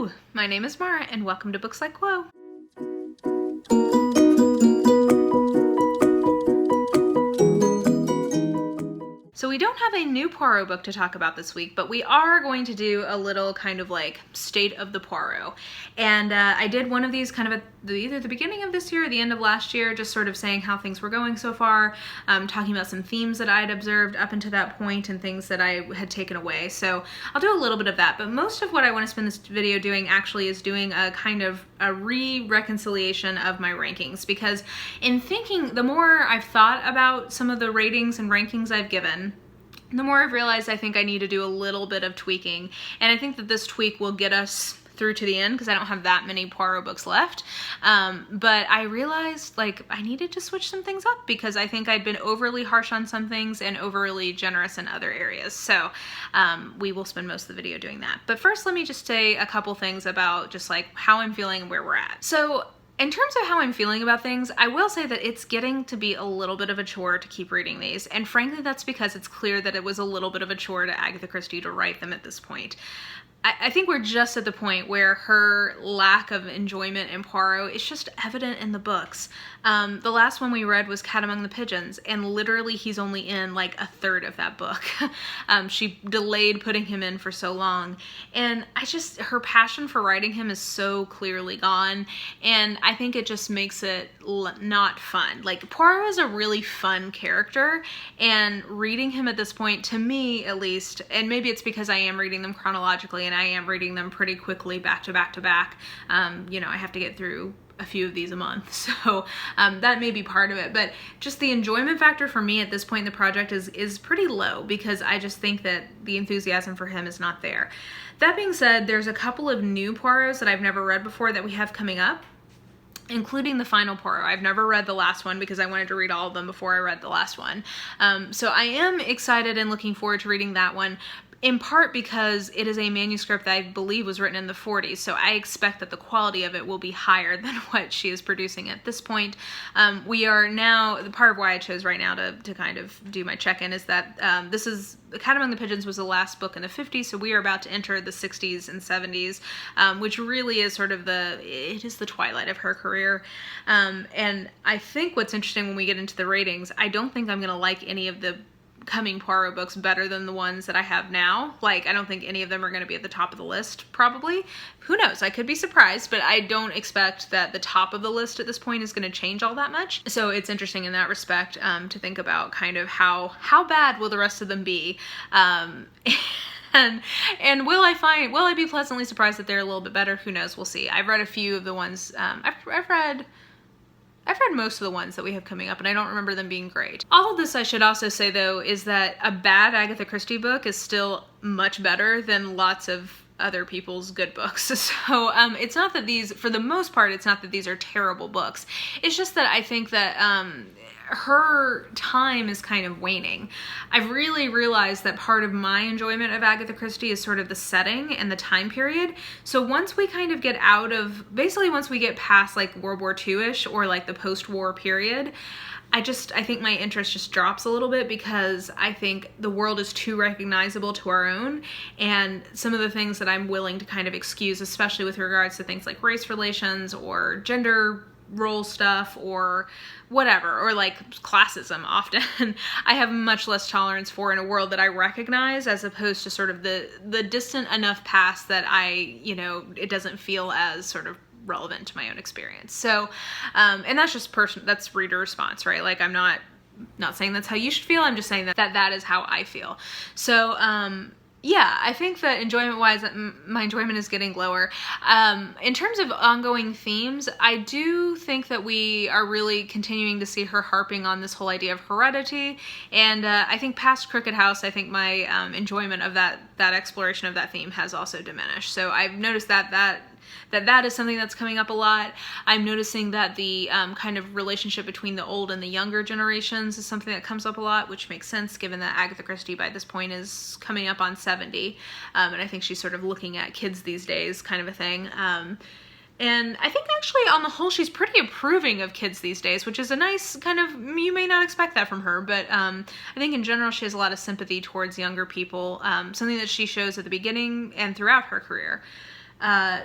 Hello, my name is Mara and welcome to Books Like Whoa. So we don't have a new Poirot book to talk about this week, but we are going to do a little kind of like state of the Poirot. And I did one of these kind of at either the beginning of this year or the end of last year, just sort of saying how things were going so far, talking about some themes that I had observed up until that point and things that I had taken away. So I'll do a little bit of that, but most of what I want to spend this video doing actually is doing a kind of a reconciliation of my rankings, because in thinking, the more I've thought about some of the ratings and rankings I've given, the more I've realized I think I need to do a little bit of tweaking. And I think that this tweak will get us through to the end because I don't have that many Poirot books left. But I realized like I needed to switch some things up because I think I'd been overly harsh on some things and overly generous in other areas. So we will spend most of the video doing that. But first, let me just say a couple things about just like how I'm feeling and where we're at. So in terms of how I'm feeling about things, I will say that it's getting to be a little bit of a chore to keep reading these. And frankly, that's because it's clear that it was a little bit of a chore to Agatha Christie to write them at this point. I think we're just at the point where her lack of enjoyment in Poirot is just evident in the books. The last one we read was Cat Among the Pigeons, and literally he's only in like a third of that book. She delayed putting him in for so long, and her passion for writing him is so clearly gone, and I think it just makes it not fun. Like, Poirot is a really fun character, and reading him at this point, to me at least, and maybe it's because I am reading them chronologically and I am reading them pretty quickly back to back to back. You know, I have to get through a few of these a month, so that may be part of it, but just the enjoyment factor for me at this point in the project is pretty low because I just think that the enthusiasm for him is not there. That being said, there's a couple of new Poirots that I've never read before that we have coming up, including the final Poirot. I've never read the last one because I wanted to read all of them before I read the last one. So I am excited and looking forward to reading that one, in part because it is a manuscript that I believe was written in the 40s, so I expect that the quality of it will be higher than what she is producing at this point. We are now, the part of why I chose right now to kind of do my check-in is that this is, Cat Among the Pigeons was the last book in the 50s, so we are about to enter the 60s and 70s, which really is sort of it is the twilight of her career. And I think what's interesting when we get into the ratings, I don't think I'm going to like any of the coming Poirot books better than the ones that I have now. Like, I don't think any of them are going to be at the top of the list, probably. Who knows? I could be surprised, but I don't expect that the top of the list at this point is going to change all that much. So it's interesting in that respect to think about kind of how bad will the rest of them be. And will I be pleasantly surprised that they're a little bit better? Who knows? We'll see. I've read a few of the ones, I've read most of the ones that we have coming up, and I don't remember them being great. All of this, I should also say, though, is that a bad Agatha Christie book is still much better than lots of other people's good books. So it's not that these, for the most part, it's not that these are terrible books. It's just that I think that her time is kind of waning. I've really realized that part of my enjoyment of Agatha Christie is sort of the setting and the time period. So once we kind of get out of, basically once we get past like World War II-ish or like the post-war period, I think my interest just drops a little bit because I think the world is too recognizable to our own, and some of the things that I'm willing to kind of excuse, especially with regards to things like race relations or gender role stuff or whatever, or like classism often, I have much less tolerance for in a world that I recognize, as opposed to sort of the distant enough past that it doesn't feel as sort of relevant to my own experience. So, and that's just that's reader response, right? Like, I'm not saying that's how you should feel. I'm just saying that is how I feel. So, yeah, I think that enjoyment-wise, my enjoyment is getting lower. In terms of ongoing themes, I do think that we are really continuing to see her harping on this whole idea of heredity, and I think past Crooked House, I think my enjoyment of that exploration of that theme has also diminished. So I've noticed that is something that's coming up a lot. I'm noticing that the kind of relationship between the old and the younger generations is something that comes up a lot, which makes sense given that Agatha Christie by this point is coming up on 70. And I think she's sort of looking at kids these days, kind of a thing. And I think actually on the whole she's pretty approving of kids these days, which is a nice kind of, you may not expect that from her, but I think in general she has a lot of sympathy towards younger people, something that she shows at the beginning and throughout her career.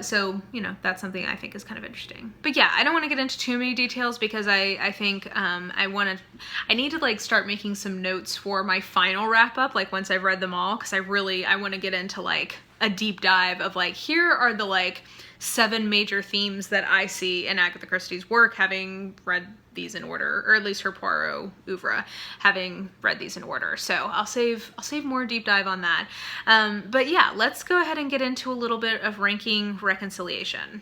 So, you know, that's something I think is kind of interesting. But yeah, I don't want to get into too many details because I think I need to like start making some notes for my final wrap up, like once I've read them all, because I want to get into like a deep dive of like, here are the like 7 major themes that I see in Agatha Christie's work, having read these in order, or at least her Poirot oeuvre, having read these in order. So I'll save more deep dive on that. But yeah, let's go ahead and get into a little bit of ranking reconciliation.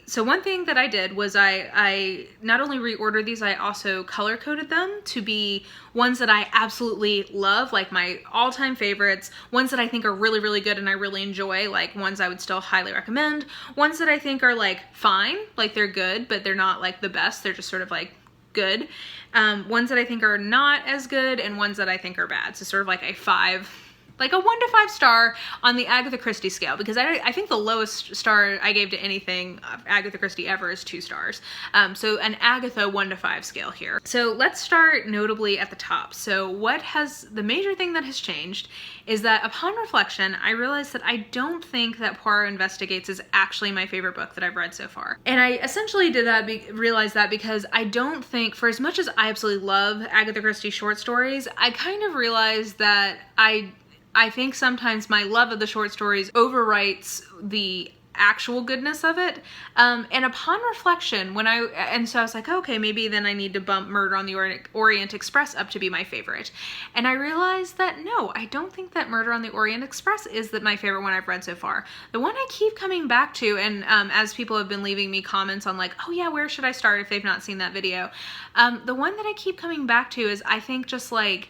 So one thing that I did was I not only reordered these, I also color coded them to be ones that I absolutely love, like my all-time favorites, ones that I think are really, really good and I really enjoy, like ones I would still highly recommend, ones that I think are like fine, like they're good, but they're not like the best, they're just sort of like good, ones that I think are not as good, and ones that I think are bad. So sort of like a 1 to 5 star on the Agatha Christie scale, because I think the lowest star I gave to anything Agatha Christie ever is 2 stars. So an Agatha 1 to 5 scale here. So let's start notably at the top. So the major thing that has changed is that upon reflection, I realized that I don't think that Poirot Investigates is actually my favorite book that I've read so far. And I essentially realized that because I don't think, for as much as I absolutely love Agatha Christie short stories, I kind of realized that I think sometimes my love of the short stories overwrites the actual goodness of it. And upon reflection, so I was like, okay, maybe then I need to bump Murder on the Orient Express up to be my favorite. And I realized that no, I don't think that Murder on the Orient Express is my favorite one I've read so far. The one I keep coming back to, and as people have been leaving me comments on like, oh yeah, where should I start if they've not seen that video? The one that I keep coming back to is, I think, just like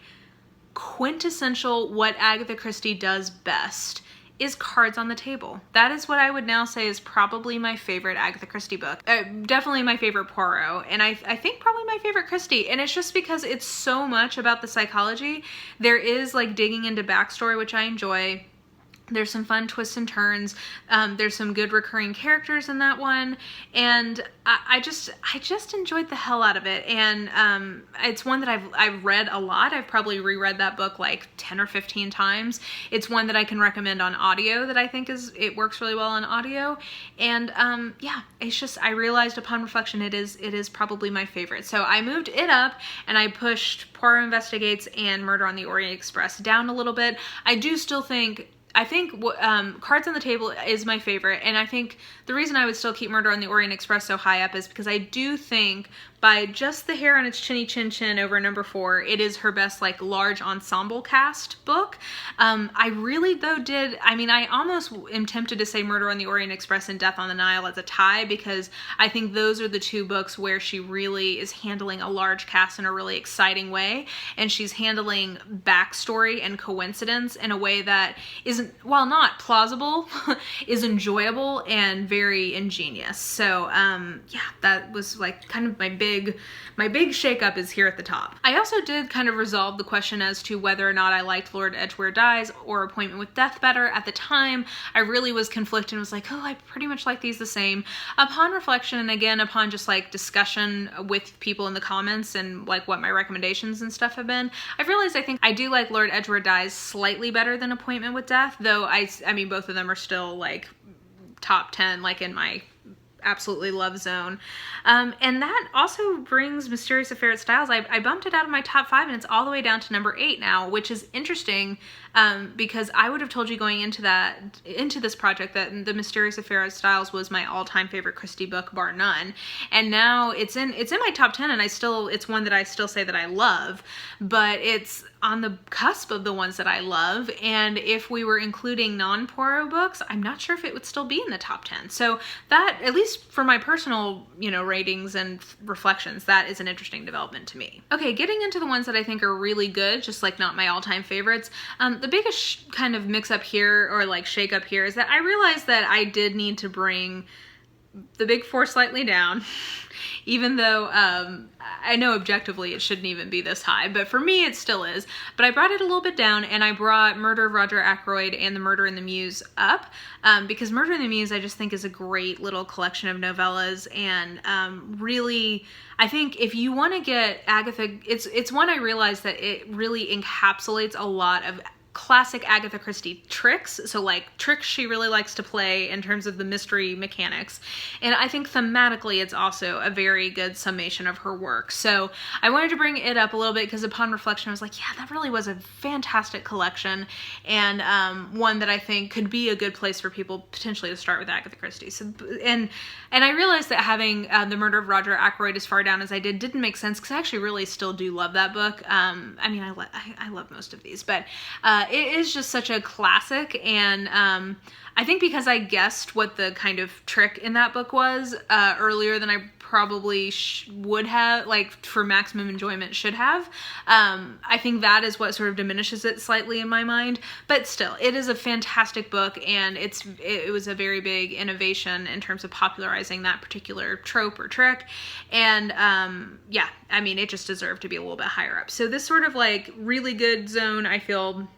quintessential what Agatha Christie does best is Cards on the Table. That is what I would now say is probably my favorite Agatha Christie book. Definitely my favorite Poirot, and I think probably my favorite Christie. And it's just because it's so much about the psychology. There is like digging into backstory, which I enjoy. There's some fun twists and turns. There's some good recurring characters in that one. And I just enjoyed the hell out of it. And it's one that I've read a lot. I've probably reread that book like 10 or 15 times. It's one that I can recommend on audio that I think it works really well on audio. And yeah, it's just, I realized upon reflection, it is probably my favorite. So I moved it up and I pushed Poirot Investigates and Murder on the Orient Express down a little bit. I think Cards on the Table is my favorite, and I think the reason I would still keep Murder on the Orient Express so high up is because I do think by just the hair on its chinny chin chin over number 4, it is her best like large ensemble cast book. I really though I almost am tempted to say Murder on the Orient Express and Death on the Nile as a tie, because I think those are the 2 books where she really is handling a large cast in a really exciting way, and she's handling backstory and coincidence in a way that isn't, while not plausible, is enjoyable and very ingenious. So yeah, that was like kind of my big shakeup is here at the top. I also did kind of resolve the question as to whether or not I liked Lord Edgware Dies or Appointment with Death better. At the time, I really was conflicted and was like, oh, I pretty much like these the same. Upon reflection, and again, upon just like discussion with people in the comments and like what my recommendations and stuff have been, I've realized I think I do like Lord Edgware Dies slightly better than Appointment with Death, though I mean, both of them are still like top 10, like in my absolutely love zone. And that also brings Mysterious Affair at Styles. I bumped it out of my top 5 and it's all the way down to number 8 now, which is interesting because I would have told you going into this project that The Mysterious Affair at Styles was my all-time favorite Christie book, bar none. And now it's in my top 10, and it's one that I still say that I love, but it's on the cusp of the ones that I love. And if we were including non-Poirot books, I'm not sure if it would still be in the top 10. So that, at least for my personal, ratings and reflections, that is an interesting development to me. Okay, getting into the ones that I think are really good, just like not my all-time favorites. The biggest kind of mix up here, or like shake up here, is that I realized that I did need to bring the big 4 slightly down, even though I know objectively it shouldn't even be this high, but for me it still is. But I brought it a little bit down, and I brought Murder of Roger Ackroyd and The Murder in the Muse up, because Murder in the Muse I just think is a great little collection of novellas, and really, I think if you want to get Agatha, it's one I realized that it really encapsulates a lot of classic Agatha Christie tricks. So like tricks she really likes to play in terms of the mystery mechanics. And I think thematically it's also a very good summation of her work. So I wanted to bring it up a little bit because upon reflection I was like, yeah, that really was a fantastic collection, and one that I think could be a good place for people potentially to start with Agatha Christie. So and I realized that having The Murder of Roger Ackroyd as far down as I didn't make sense, because I actually really still do love that book. I mean, I love most of these, but it is just such a classic, and I think because I guessed what the kind of trick in that book was earlier than I probably would have, like for maximum enjoyment should have, I think that is what sort of diminishes it slightly in my mind. But still, it is a fantastic book, and it was a very big innovation in terms of popularizing that particular trope or trick, and yeah, I mean, it just deserved to be a little bit higher up. So this sort of like really good zone, I feel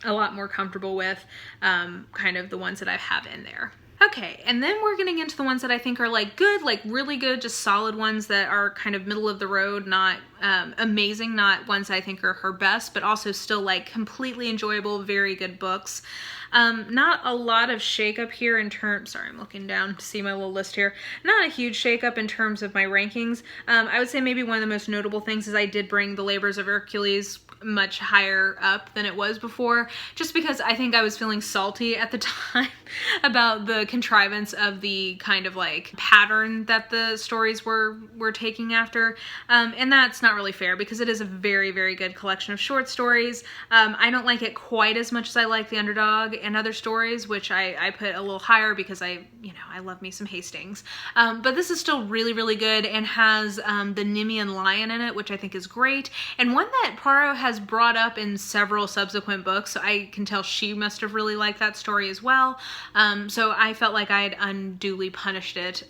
a lot more comfortable with kind of the ones that I have in there. Okay, and then we're getting into the ones that I think are like good, like really good, just solid ones that are kind of middle of the road, not amazing, not ones I think are her best, but also still like completely enjoyable, very good books. Not a lot of shakeup here in terms, sorry, I'm looking down to see my little list here. Not a huge shakeup in terms of my rankings. I would say maybe one of the most notable things is I did bring The Labors of Hercules much higher up than it was before, just because I think I was feeling salty at the time about the contrivance of the kind of like pattern that the stories were taking after, and that's not really fair because it is a very, very good collection of short stories. I don't like it quite as much as I like The Underdog and other stories, which I put a little higher because I love me some Hastings, but this is still really, really good and has the Nemean lion in it, which I think is great, and one that Poirot has brought up in several subsequent books, so I can tell she must have really liked that story as well. So I felt like I had unduly punished it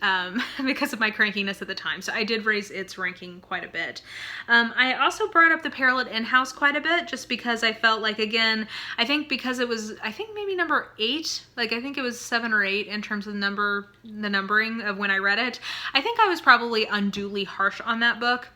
because of my crankiness at the time, so I did raise its ranking quite a bit. I also brought up The Peril at In-House quite a bit, just because I felt like, again, I think because it was, I think maybe number 8, like I think it was 7 or 8 in terms of the numbering of when I read it. I think I was probably unduly harsh on that book.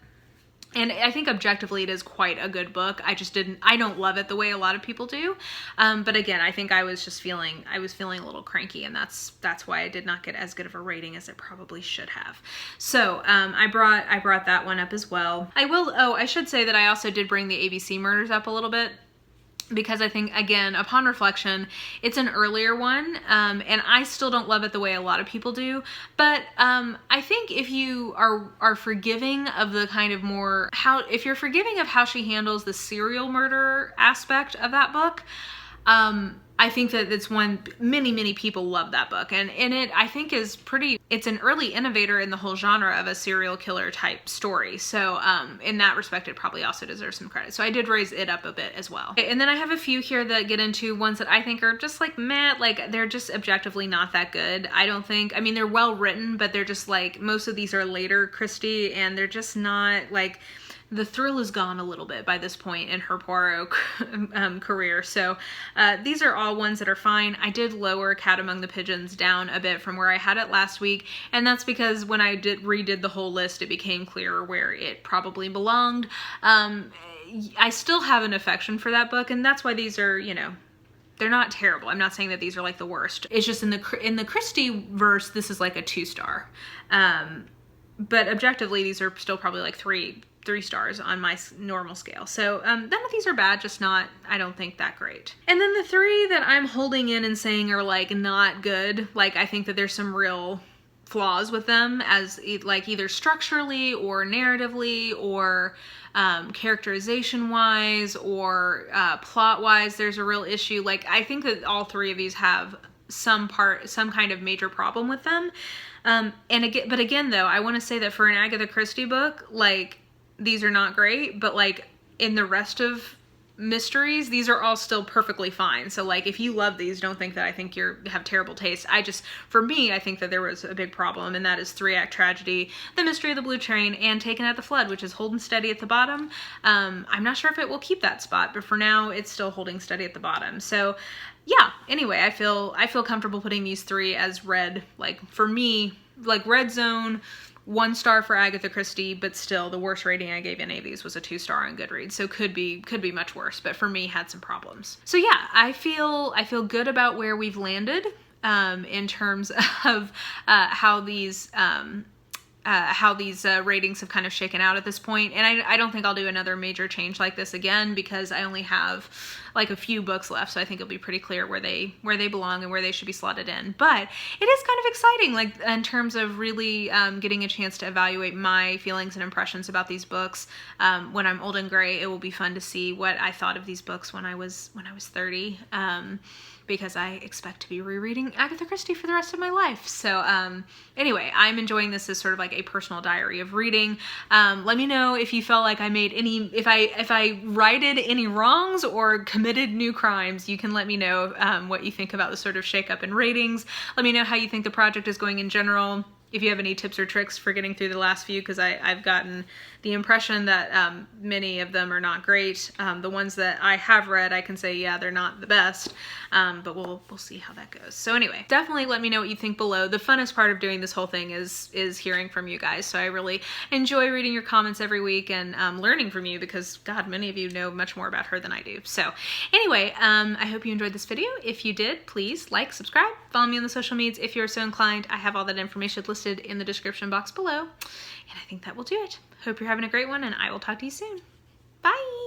And I think objectively it is quite a good book. I don't love it the way a lot of people do. But again, I think I was feeling a little cranky, and that's why I did not get as good of a rating as it probably should have. So I brought that one up as well. I should say that I also did bring the ABC Murders up a little bit, because I think, again, upon reflection, it's an earlier one, and I still don't love it the way a lot of people do, but I think if you are forgiving of the kind of more, if you're forgiving of how she handles the serial murder aspect of that book, I think that it's one, many people love that book, and it, I think, is it's an early innovator in the whole genre of a serial killer type story. So in that respect, it probably also deserves some credit. So I did raise it up a bit as well. Okay, and then I have a few here that get into ones that I think are just like meh, like they're just objectively not that good. I don't think, I mean, they're well written, but they're just like, most of these are later Christie, and they're just not like, the thrill is gone a little bit by this point in her Poirot career. So these are all ones that are fine. I did lower Cat Among the Pigeons down a bit from where I had it last week, and that's because when I redid the whole list, it became clearer where it probably belonged. I still have an affection for that book, and that's why these are, they're not terrible. I'm not saying that these are like the worst. It's just in the Christie verse, this is like a 2-star. But objectively, these are still probably like 3 stars on my normal scale. So none of these are bad, just not, I don't think, that great. And then the 3 that I'm holding in and saying are like not good, like I think that there's some real flaws with them, as like either structurally or narratively or characterization wise or plot wise, there's a real issue. Like I think that all 3 of these have some kind of major problem with them. But again though, I want to say that for an Agatha Christie book, like, these are not great, but like in the rest of mysteries, these are all still perfectly fine. So like if you love these, don't think that I think you have terrible taste. For me, I think that there was a big problem, and that is 3-Act Tragedy, The Mystery of the Blue Train, and Taken at the Flood, which is holding steady at the bottom. I'm not sure if it will keep that spot, but for now it's still holding steady at the bottom. So yeah, anyway, I feel comfortable putting these 3 as red, like for me, like red zone, 1 star for Agatha Christie, but still the worst rating I gave any of these was a 2 star on Goodreads. So could be much worse, but for me had some problems. So yeah, I feel good about where we've landed in terms of how these ratings have kind of shaken out at this point. And I don't think I'll do another major change like this again, because I only have like a few books left, so I think it'll be pretty clear where they belong and where they should be slotted in. But it is kind of exciting, like in terms of really getting a chance to evaluate my feelings and impressions about these books. When I'm old and gray, it will be fun to see what I thought of these books when I was 30. Because I expect to be rereading Agatha Christie for the rest of my life. So anyway, I'm enjoying this as sort of like a personal diary of reading. Let me know if you felt like I made if I righted any wrongs or committed new crimes. You can let me know what you think about the sort of shakeup in ratings. Let me know how you think the project is going in general. If you have any tips or tricks for getting through the last few, because I've gotten the impression that many of them are not great. The ones that I have read, I can say, yeah, they're not the best, but we'll see how that goes. So anyway, definitely let me know what you think below. The funnest part of doing this whole thing is hearing from you guys. So I really enjoy reading your comments every week and learning from you, because God, many of you know much more about her than I do. So anyway, I hope you enjoyed this video. If you did, please like, subscribe, follow me on the social medias if you're so inclined. I have all that information listed in the description box below. And I think that will do it. Hope you're having a great one, and I will talk to you soon. Bye!